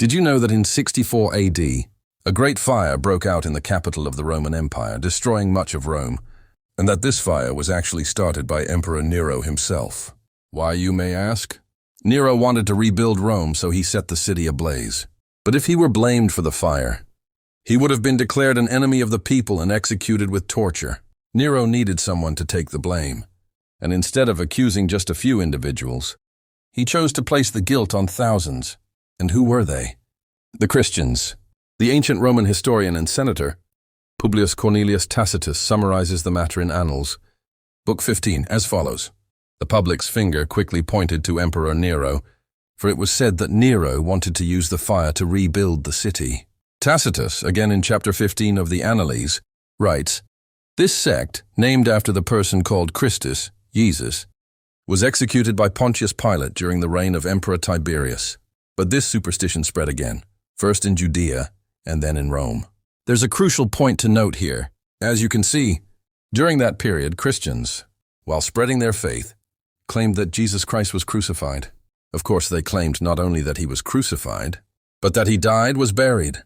Did you know that in 64 AD, a great fire broke out in the capital of the Roman Empire, destroying much of Rome, and that this fire was actually started by Emperor Nero himself? Why, you may ask? Nero wanted to rebuild Rome, so he set the city ablaze. But if he were blamed for the fire, he would have been declared an enemy of the people and executed with torture. Nero needed someone to take the blame, and instead of accusing just a few individuals, he chose to place the guilt on thousands. And who were they? The Christians. The ancient Roman historian and senator, Publius Cornelius Tacitus, summarizes the matter in Annals, Book 15, as follows. The public's finger quickly pointed to Emperor Nero, for it was said that Nero wanted to use the fire to rebuild the city. Tacitus, again in chapter 15 of the Annales, writes, "This sect, named after the person called Christus, Jesus, was executed by Pontius Pilate during the reign of Emperor Tiberius. But this superstition spread again, first in Judea and then in Rome." There's a crucial point to note here. As you can see, during that period, Christians, while spreading their faith, claimed that Jesus Christ was crucified. Of course, they claimed not only that he was crucified, but that he died, was buried,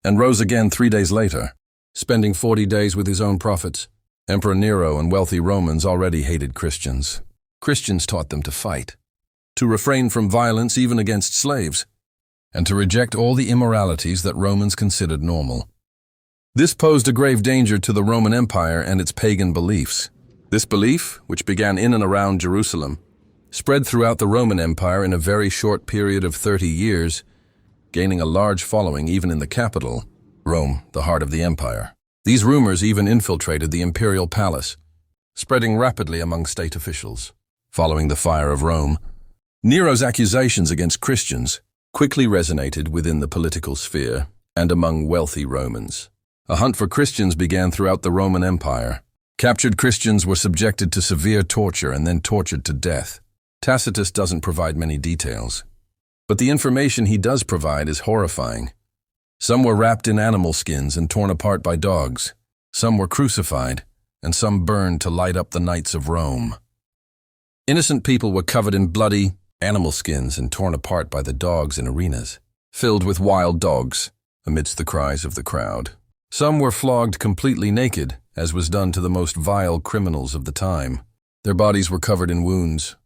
and rose again 3 days later, spending 40 days with his own prophets. Emperor Nero and wealthy Romans already hated Christians. Christians taught them to fight, to refrain from violence even against slaves, and to reject all the immoralities that Romans considered normal. This posed a grave danger to the Roman Empire and its pagan beliefs. This belief, which began in and around Jerusalem, spread throughout the Roman Empire in a very short period of 30 years, gaining a large following even in the capital, Rome, the heart of the empire. These rumors even infiltrated the imperial palace, spreading rapidly among state officials. Following the fire of Rome, Nero's accusations against Christians quickly resonated within the political sphere and among wealthy Romans. A hunt for Christians began throughout the Roman Empire. Captured Christians were subjected to severe torture and then tortured to death. Tacitus doesn't provide many details, but the information he does provide is horrifying. Some were wrapped in animal skins and torn apart by dogs. Some were crucified, and some burned to light up the nights of Rome. Innocent people were covered in bloody animal skins and torn apart by the dogs in arenas, filled with wild dogs, amidst the cries of the crowd. Some were flogged completely naked, as was done to the most vile criminals of the time. Their bodies were covered in wounds.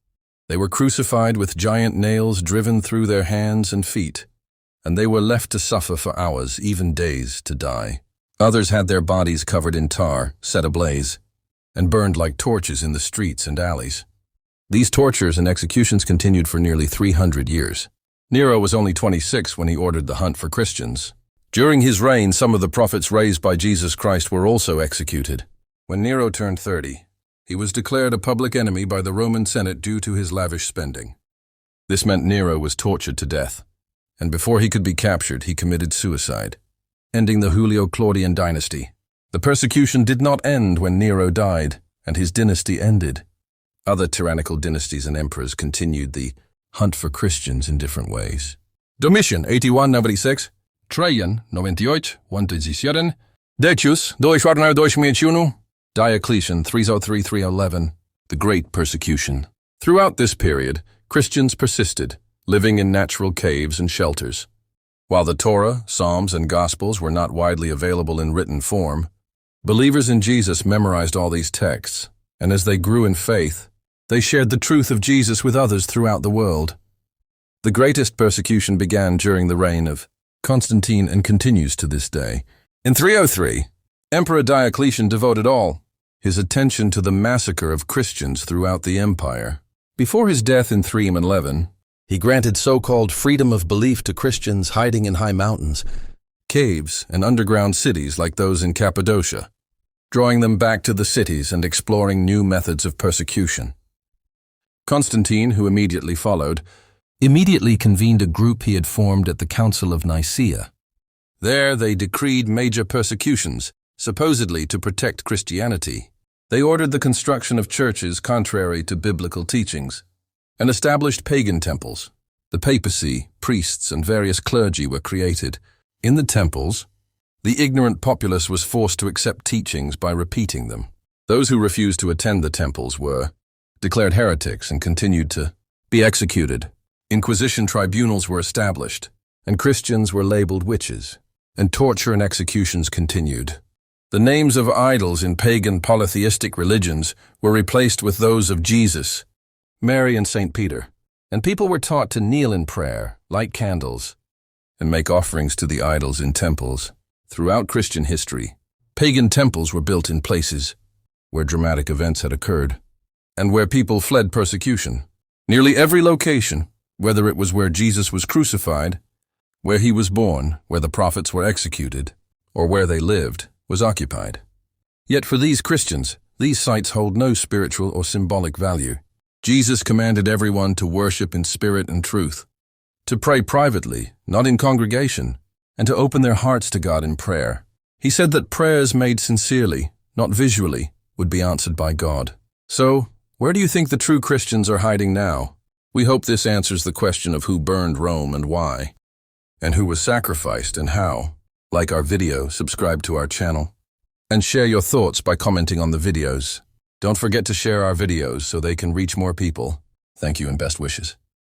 They were crucified with giant nails driven through their hands and feet, and they were left to suffer for hours, even days, to die. Others had their bodies covered in tar, set ablaze, and burned like torches in the streets and alleys. These tortures and executions continued for nearly 300 years. Nero was only 26 when he ordered the hunt for Christians. During his reign, some of the prophets raised by Jesus Christ were also executed. When Nero turned 30, he was declared a public enemy by the Roman Senate due to his lavish spending. This meant Nero was tortured to death, and before he could be captured, he committed suicide, ending the Julio-Claudian dynasty. The persecution did not end when Nero died, and his dynasty ended. Other tyrannical dynasties and emperors continued the hunt for Christians in different ways. Domitian, 81-96, Trajan, 98-117, Decius, 249-251, Diocletian, 303-311, the Great Persecution. Throughout this period, Christians persisted, living in natural caves and shelters. While the Torah, Psalms, and Gospels were not widely available in written form, believers in Jesus memorized all these texts, and as they grew in faith, they shared the truth of Jesus with others throughout the world. The greatest persecution began during the reign of Constantine and continues to this day. In 303, Emperor Diocletian devoted all his attention to the massacre of Christians throughout the empire. Before his death in 311, he granted so-called freedom of belief to Christians hiding in high mountains, caves, and underground cities like those in Cappadocia, drawing them back to the cities and exploring new methods of persecution. Constantine, who immediately followed, convened a group he had formed at the Council of Nicaea. There they decreed major persecutions, supposedly to protect Christianity. They ordered the construction of churches contrary to biblical teachings, and established pagan temples. The papacy, priests, and various clergy were created. In the temples, the ignorant populace was forced to accept teachings by repeating them. Those who refused to attend the temples were declared heretics and continued to be executed. Inquisition tribunals were established, and Christians were labeled witches, and torture and executions continued. The names of idols in pagan polytheistic religions were replaced with those of Jesus, Mary, and St. Peter, and people were taught to kneel in prayer, light candles, and make offerings to the idols in temples. Throughout Christian history, pagan temples were built in places where dramatic events had occurred, and where people fled persecution. Nearly every location, whether it was where Jesus was crucified, where he was born, where the prophets were executed, or where they lived, was occupied. Yet for these Christians, these sites hold no spiritual or symbolic value. Jesus commanded everyone to worship in spirit and truth, to pray privately, not in congregation, and to open their hearts to God in prayer. He said that prayers made sincerely, not visually, would be answered by God. So, where do you think the true Christians are hiding now? We hope this answers the question of who burned Rome and why, and who was sacrificed and how. Like our video, subscribe to our channel, and share your thoughts by commenting on the videos. Don't forget to share our videos so they can reach more people. Thank you and best wishes.